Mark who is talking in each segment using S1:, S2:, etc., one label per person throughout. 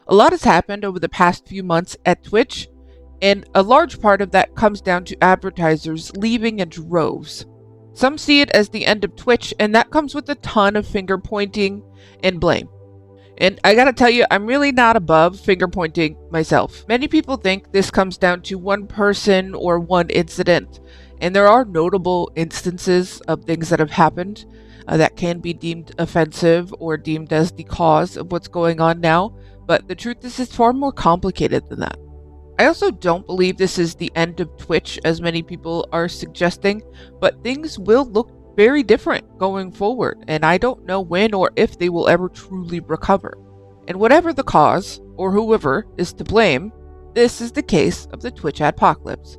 S1: A lot has happened over the past few months at Twitch, and a large part of that comes down to advertisers leaving in droves. Some see it as the end of Twitch, and that comes with a ton of finger pointing and blame. And I gotta tell you, I'm really not above finger pointing myself. Many people think this comes down to one person or one incident, and there are notable instances of things that have happened that can be deemed offensive or deemed as the cause of what's going on now, but the truth is it's far more complicated than that. I also don't believe this is the end of Twitch, as many people are suggesting, but things will look very different going forward, and I don't know when or if they will ever truly recover. And whatever the cause, or whoever is to blame, this is the case of the Twitch Adpocalypse.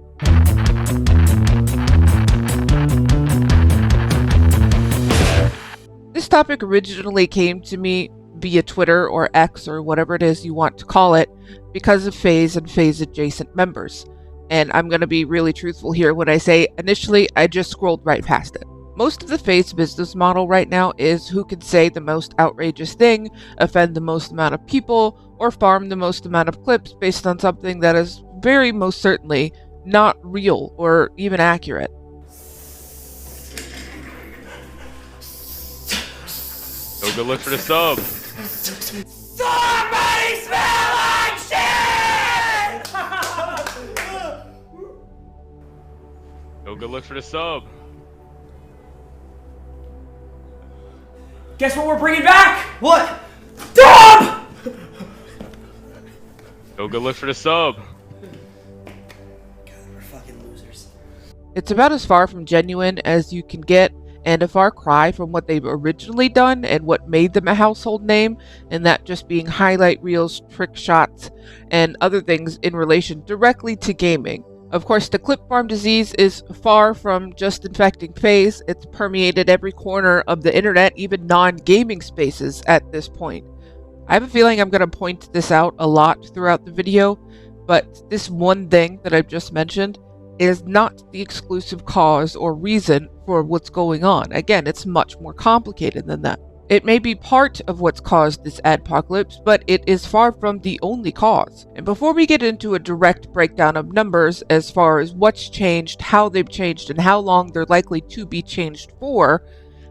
S1: This topic originally came to me via Twitter or X or whatever it is you want to call it because of Faze and Faze adjacent members. And I'm going to be really truthful here when I say initially I just scrolled right past it. Most of the Faze business model right now is who can say the most outrageous thing, offend the most amount of people, or farm the most amount of clips based on something that is very most certainly not real or even accurate.
S2: Oh, good look for the sub.
S3: Somebody smell like shit!
S2: Oh, good look for the sub.
S3: Guess what we're bringing back? What? Dub!
S2: Oh, good look for the sub.
S3: God, we're fucking losers.
S1: It's about as far from genuine as you can get, and a far cry from what they've originally done and what made them a household name, and that just being highlight reels, trick shots, and other things in relation directly to gaming. Of course, the clip farm disease is far from just infecting Faze. It's permeated every corner of the internet, even non-gaming spaces at this point. I have a feeling I'm going to point this out a lot throughout the video, but this one thing that I've just mentioned is not the exclusive cause or reason for what's going on. Again, it's much more complicated than that. It may be part of what's caused this adpocalypse, but it is far from the only cause. And before we get into a direct breakdown of numbers as far as what's changed, how they've changed, and how long they're likely to be changed for,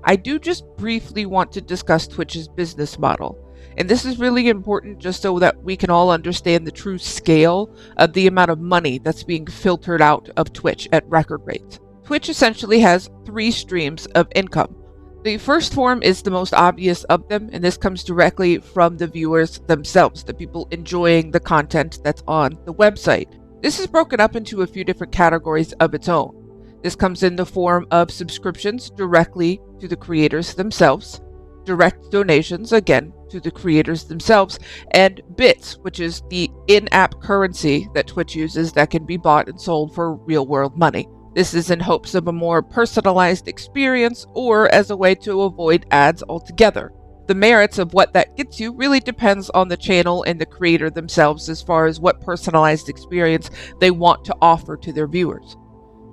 S1: I do just briefly want to discuss Twitch's business model. And this is really important just so that we can all understand the true scale of the amount of money that's being filtered out of Twitch at record rates. Twitch essentially has 3 streams of income. The first form is the most obvious of them, and this comes directly from the viewers themselves, the people enjoying the content that's on the website. This is broken up into a few different categories of its own. This comes in the form of subscriptions directly to the creators themselves, direct donations, again, to the creators themselves, and bits, which is the in-app currency that Twitch uses that can be bought and sold for real-world money. This is in hopes of a more personalized experience or as a way to avoid ads altogether. The merits of what that gets you really depends on the channel and the creator themselves as far as what personalized experience they want to offer to their viewers.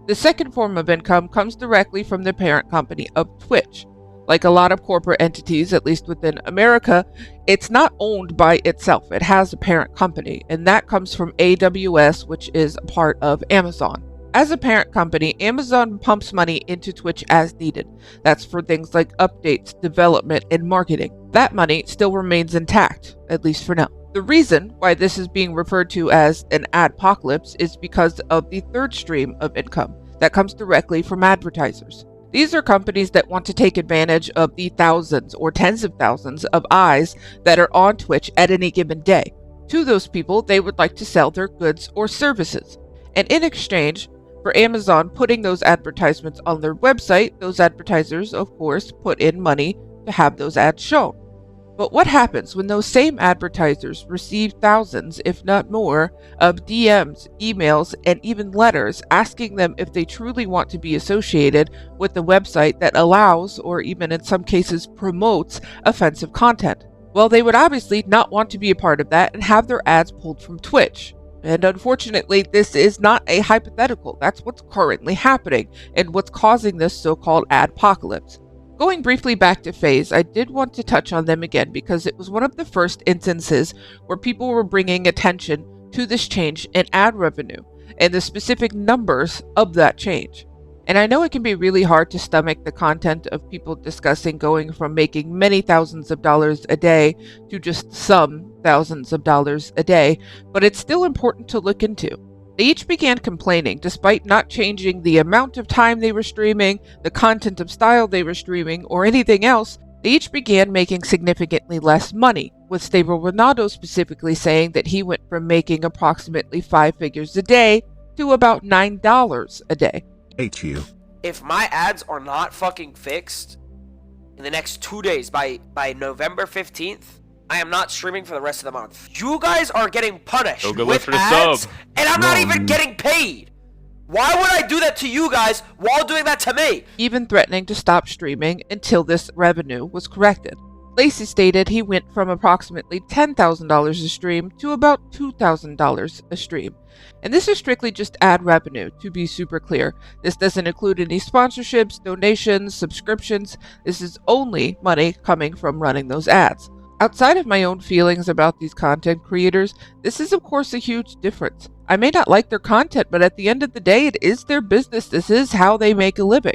S1: The second form of income comes directly from the parent company of Twitch. Like a lot of corporate entities, at least within America, it's not owned by itself. It has a parent company, and that comes from AWS, which is a part of Amazon. As a parent company, Amazon pumps money into Twitch as needed. That's for things like updates, development, and marketing. That money still remains intact, at least for now. The reason why this is being referred to as an adpocalypse is because of the third stream of income that comes directly from advertisers. These are companies that want to take advantage of the thousands or tens of thousands of eyes that are on Twitch at any given day. To those people, they would like to sell their goods or services. And in exchange for Amazon putting those advertisements on their website, those advertisers, of course, put in money to have those ads shown. But what happens when those same advertisers receive thousands, if not more, of DMs, emails, and even letters asking them if they truly want to be associated with the website that allows, or even in some cases promotes, offensive content? Well, they would obviously not want to be a part of that and have their ads pulled from Twitch. And unfortunately, this is not a hypothetical. That's what's currently happening and what's causing this so-called adpocalypse. Going briefly back to Faze, I did want to touch on them again because it was one of the first instances where people were bringing attention to this change in ad revenue and the specific numbers of that change. And I know it can be really hard to stomach the content of people discussing going from making many thousands of dollars a day to just some thousands of dollars a day, but it's still important to look into. They each began complaining, despite not changing the amount of time they were streaming, the content of style they were streaming, or anything else. They each began making significantly less money, with Stable Ronaldo specifically saying that he went from making approximately 5 figures a day to about $9 a day.
S4: Hate you.
S5: If my ads are not fucking fixed in the next 2 days by November 15th, I am not streaming for the rest of the month. You guys are getting punished
S2: Go look
S5: with
S2: for the
S5: ads,
S2: sub.
S5: and I'm not even getting paid. Why would I do that to you guys while doing that to me?
S1: Even threatening to stop streaming until this revenue was corrected. Lacey stated he went from approximately $10,000 a stream to about $2,000 a stream. And this is strictly just ad revenue, to be super clear. This doesn't include any sponsorships, donations, subscriptions. This is only money coming from running those ads. Outside of my own feelings about these content creators, this is of course a huge difference. I may not like their content, but at the end of the day, it is their business. This is how they make a living.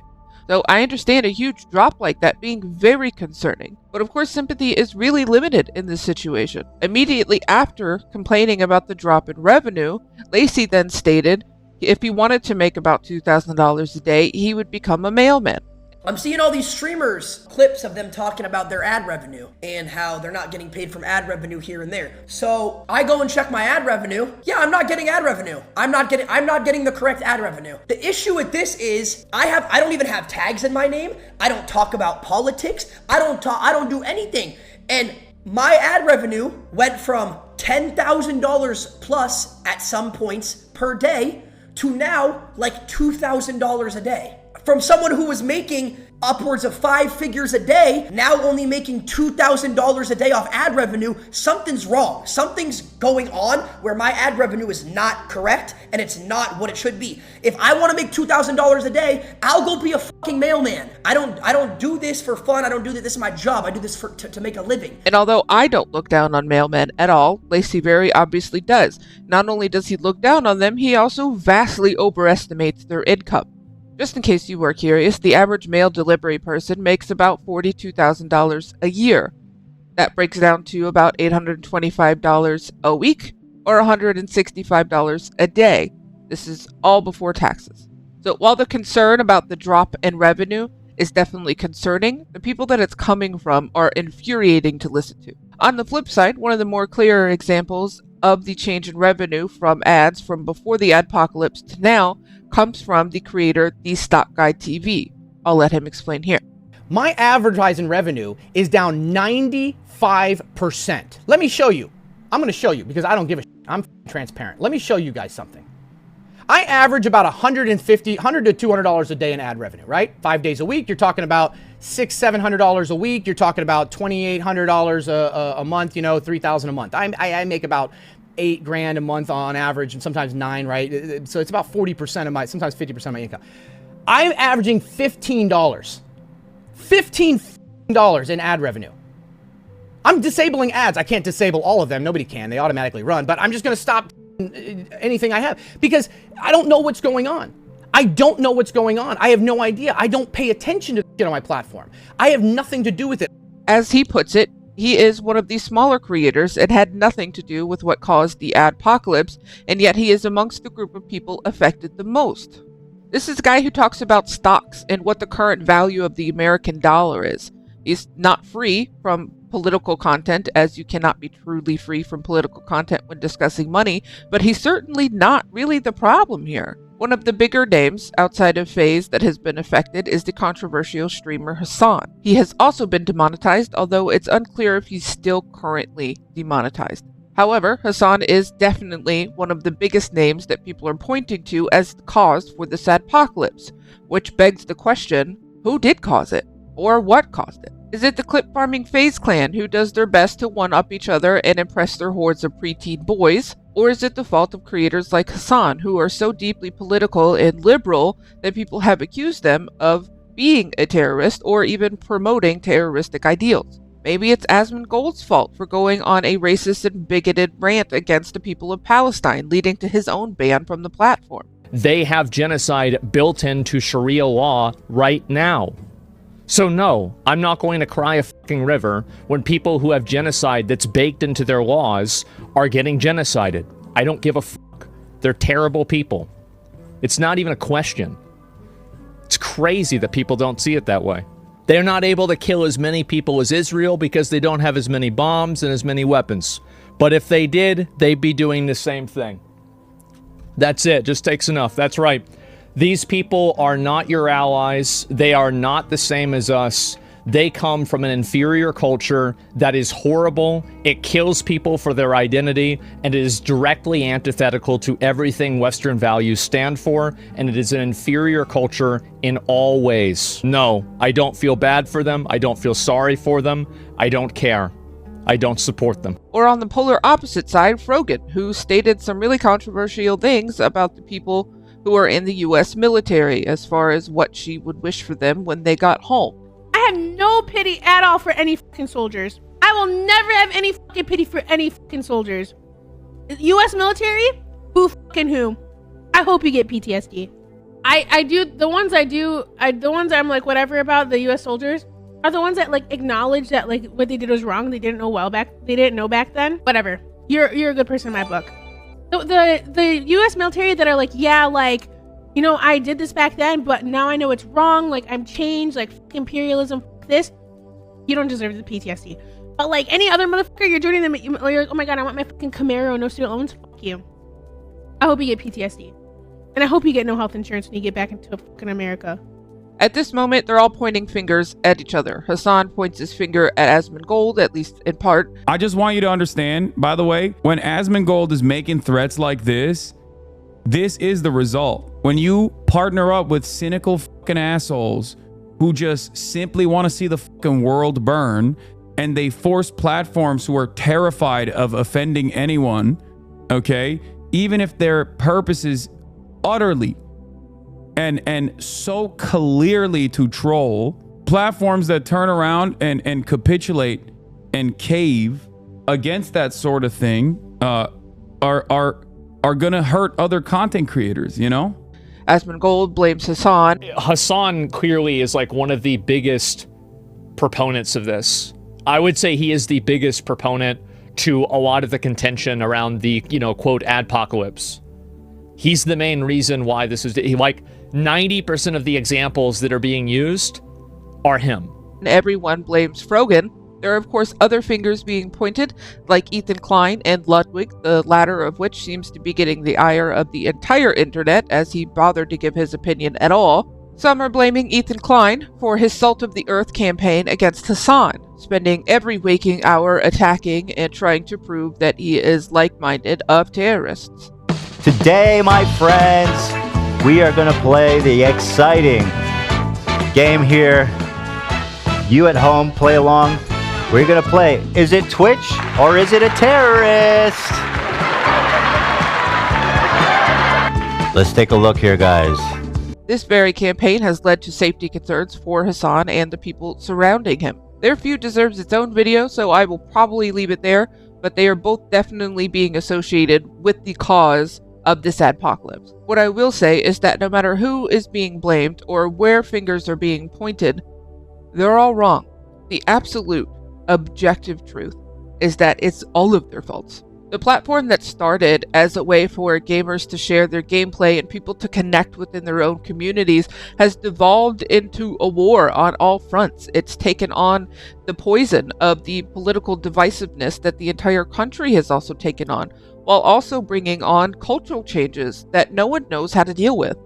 S1: So I understand a huge drop like that being very concerning. But of course, sympathy is really limited in this situation. Immediately after complaining about the drop in revenue, Lacey then stated if he wanted to make about $2,000 a day, he would become a mailman.
S3: I'm seeing all these streamers, clips of them talking about their ad revenue and how they're not getting paid from ad revenue here and there. So I go and check my ad revenue. Yeah, I'm not getting ad revenue. I'm not getting the correct ad revenue. The issue with this is I don't even have tags in my name. I don't talk about politics. I don't do anything. And my ad revenue went from $10,000 plus at some points per day to now like $2,000 a day. From someone who was making upwards of 5 figures a day, now only making $2,000 a day off ad revenue, something's wrong. Something's going on where my ad revenue is not correct and it's not what it should be. If I want to make $2,000 a day, I'll go be a fucking mailman. I don't do this for fun. I don't do this. This is my job. I do this to make a living.
S1: And although I don't look down on mailmen at all, Lacey very obviously does. Not only does he look down on them, he also vastly overestimates their income. Just in case you were curious, the average mail delivery person makes about $42,000 a year. That breaks down to about $825 a week or $165 a day. This is all before taxes. So while the concern about the drop in revenue is definitely concerning, the people that it's coming from are infuriating to listen to. On the flip side, one of the more clearer examples of the change in revenue from ads from before the adpocalypse to now comes from the creator, The Stock Guy TV. I'll let him explain here.
S6: My advertising revenue is down 95%. Let me show you. I'm going to show you because I don't give a shit. I'm transparent. Let me show you guys something. I average about $100 to $200 a day in ad revenue, right? 5 days a week. You're talking about $600-700 a week. You're talking about $2,800 a month, $3,000 a month. I make about $8,000 a month on average, and sometimes $9,000, right? So it's about 40% of my, sometimes 50% of my income. I'm averaging $15. $15 in ad revenue. I'm disabling ads. I can't disable all of them. Nobody can. They automatically run. But I'm just going to stop anything I have because I don't know what's going on. I don't know what's going on. I have no idea. I don't pay attention to shit on my platform. I have nothing to do with it.
S1: As he puts it, he is one of the smaller creators and had nothing to do with what caused the adpocalypse, and yet he is amongst the group of people affected the most. This is a guy who talks about stocks and what the current value of the American dollar is. He's not free from political content, as you cannot be truly free from political content when discussing money, but he's certainly not really the problem here. One of the bigger names outside of Faze that has been affected is the controversial streamer Hassan. He has also been demonetized, although it's unclear if he's still currently demonetized. However, Hassan is definitely one of the biggest names that people are pointing to as the cause for this adpocalypse, which begs the question, who did cause it? Or what caused it? Is it the clip farming Faze clan who does their best to one-up each other and impress their hordes of preteen boys? Or is it the fault of creators like Hassan who are so deeply political and liberal that people have accused them of being a terrorist or even promoting terroristic ideals. Maybe it's Asmongold's fault for going on a racist and bigoted rant against the people of Palestine, leading to his own ban from the platform.
S4: They have genocide built into Sharia law right now. So no, I'm not going to cry a fucking river when people who have genocide that's baked into their laws are getting genocided. I don't give a fuck. They're terrible people. It's not even a question. It's crazy that people don't see it that way. They're not able to kill as many people as Israel because they don't have as many bombs and as many weapons. But if they did, they'd be doing the same thing. That's it. Just takes enough. That's right. These people are not your allies. They are not the same as us. They come from an inferior culture that is horrible. It kills people for their identity, and it is directly antithetical to everything Western values stand for, and it is an inferior culture in all ways. No, I don't feel bad for them. I don't feel sorry for them. I don't care. I don't support them.
S1: Or on the polar opposite side, Frogan, who stated some really controversial things about the people who are in the US military as far as what she would wish for them when they got home.
S7: I have no pity at all for any fucking soldiers. I will never have any fucking pity for any fucking soldiers. US military? Who fucking who? I hope you get PTSD. I do, the ones I'm like whatever about the US soldiers are the ones that like acknowledge that like what they did was wrong. They didn't know back then. Whatever. You're a good person in my book. The US military that are like, yeah, like, you know, I did this back then, but now I know it's wrong. Like, I'm changed. Like, fuck imperialism. Fuck this. You don't deserve the PTSD. But like any other motherfucker, you're joining them. You're like, oh my god, I want my fucking Camaro, no student loans. Fuck you. I hope you get PTSD, and I hope you get no health insurance when you get back into fucking America.
S1: At this moment, they're all pointing fingers at each other. Hassan points his finger at Asmongold, at least in part.
S8: I just want you to understand, by the way, when Asmongold is making threats like this is the result. When you partner up with cynical fucking assholes who just simply want to see the fucking world burn, and they force platforms who are terrified of offending anyone, okay, even if their purpose is utterly and so clearly to troll, platforms that turn around and capitulate and cave against that sort of thing are gonna hurt other content creators, you know?
S1: Asmongold blames Hassan.
S4: Hassan clearly is like one of the biggest proponents of this. I would say he is the biggest proponent to a lot of the contention around the, you know, quote, adpocalypse. He's the main reason why this is, like, 90% of the examples that are being used are him.
S1: Everyone blames Frogan. There are, of course, other fingers being pointed, like Ethan Klein and Ludwig, the latter of which seems to be getting the ire of the entire internet as he bothered to give his opinion at all. Some are blaming Ethan Klein for his Salt of the Earth campaign against Hassan, spending every waking hour attacking and trying to prove that he is like-minded of terrorists.
S9: Today, my friends, we are going to play the exciting game here. You at home, play along. We're going to play, is it Twitch or is it a terrorist? Let's take a look here, guys.
S1: This very campaign has led to safety concerns for Hassan and the people surrounding him. Their feud deserves its own video, so I will probably leave it there, but they are both definitely being associated with the cause of this adpocalypse. What I will say is that no matter who is being blamed or where fingers are being pointed, they're all wrong. The absolute objective truth is that it's all of their faults. The platform that started as a way for gamers to share their gameplay and people to connect within their own communities has devolved into a war on all fronts. It's taken on the poison of the political divisiveness that the entire country has also taken on, while also bringing on cultural changes that no one knows how to deal with.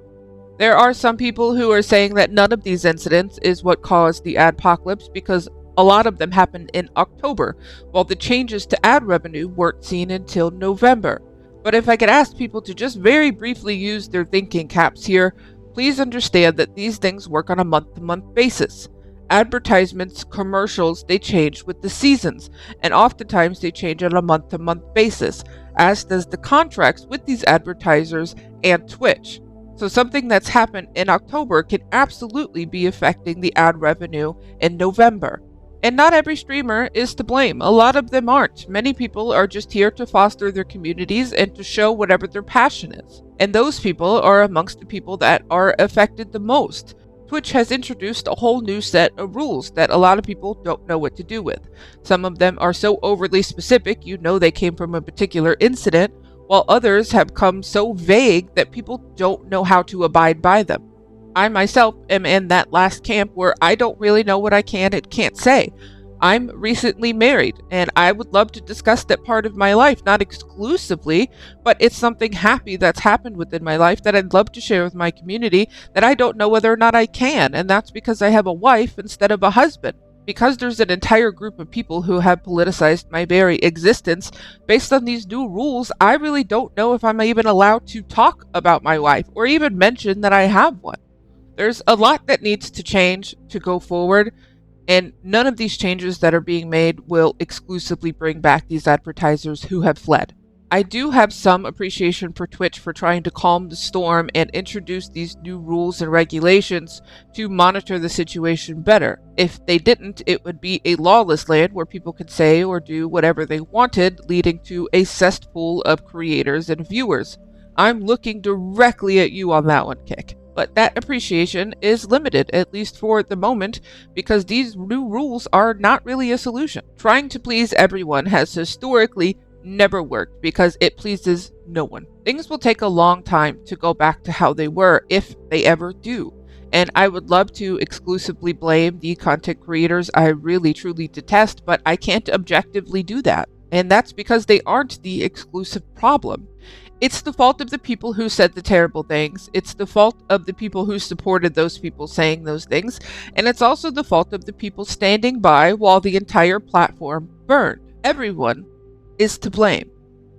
S1: There are some people who are saying that none of these incidents is what caused the adpocalypse because a lot of them happened in October, while the changes to ad revenue weren't seen until November. But if I could ask people to just very briefly use their thinking caps here, please understand that these things work on a month-to-month basis. Advertisements, commercials, they change with the seasons, and oftentimes they change on a month-to-month basis, as does the contracts with these advertisers and Twitch. So something that's happened in October can absolutely be affecting the ad revenue in November. And not every streamer is to blame. A lot of them aren't. Many people are just here to foster their communities and to show whatever their passion is. And those people are amongst the people that are affected the most. Twitch has introduced a whole new set of rules that a lot of people don't know what to do with. Some of them are so overly specific, you know they came from a particular incident, while others have come so vague that people don't know how to abide by them. I myself am in that last camp where I don't really know what I can and can't say. I'm recently married, and I would love to discuss that part of my life, not exclusively, but it's something happy that's happened within my life that I'd love to share with my community that I don't know whether or not I can, and that's because I have a wife instead of a husband. Because there's an entire group of people who have politicized my very existence, based on these new rules, I really don't know if I'm even allowed to talk about my wife, or even mention that I have one. There's a lot that needs to change to go forward, and none of these changes that are being made will exclusively bring back these advertisers who have fled. I do have some appreciation for Twitch for trying to calm the storm and introduce these new rules and regulations to monitor the situation better. If they didn't, it would be a lawless land where people could say or do whatever they wanted, leading to a cesspool of creators and viewers. I'm looking directly at you on that one, Kick. But that appreciation is limited, at least for the moment, because these new rules are not really a solution. Trying to please everyone has historically never worked because it pleases no one. Things will take a long time to go back to how they were, if they ever do. And I would love to exclusively blame the content creators I really truly detest, but I can't objectively do that. And that's because they aren't the exclusive problem. It's the fault of the people who said the terrible things. It's the fault of the people who supported those people saying those things. And it's also the fault of the people standing by while the entire platform burned. Everyone is to blame.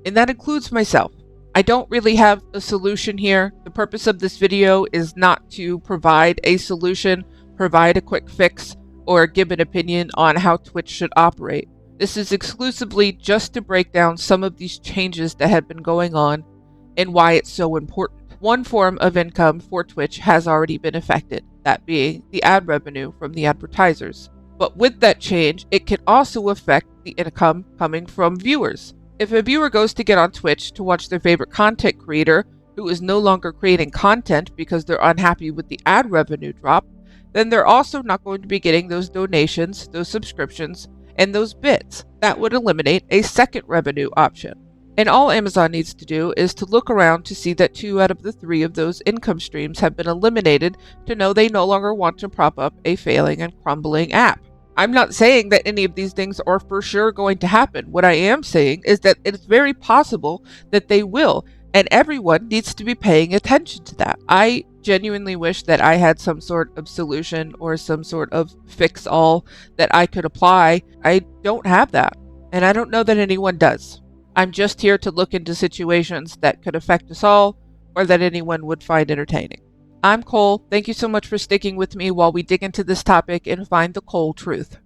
S1: And that includes myself. I don't really have a solution here. The purpose of this video is not to provide a solution, provide a quick fix, or give an opinion on how Twitch should operate. This is exclusively just to break down some of these changes that have been going on and why it's so important. One form of income for Twitch has already been affected, that being the ad revenue from the advertisers. But with that change, it can also affect the income coming from viewers. If a viewer goes to get on Twitch to watch their favorite content creator who is no longer creating content because they're unhappy with the ad revenue drop, then they're also not going to be getting those donations, those subscriptions, and those bits. That would eliminate a second revenue option. And all Amazon needs to do is to look around to see that 2 out of the 3 of those income streams have been eliminated to know they no longer want to prop up a failing and crumbling app. I'm not saying that any of these things are for sure going to happen. What I am saying is that it's very possible that they will, and everyone needs to be paying attention to that. I genuinely wish that I had some sort of solution or some sort of fix-all that I could apply. I don't have that, and I don't know that anyone does. I'm just here to look into situations that could affect us all or that anyone would find entertaining. I'm Cole. Thank you so much for sticking with me while we dig into this topic and find the Cole truth.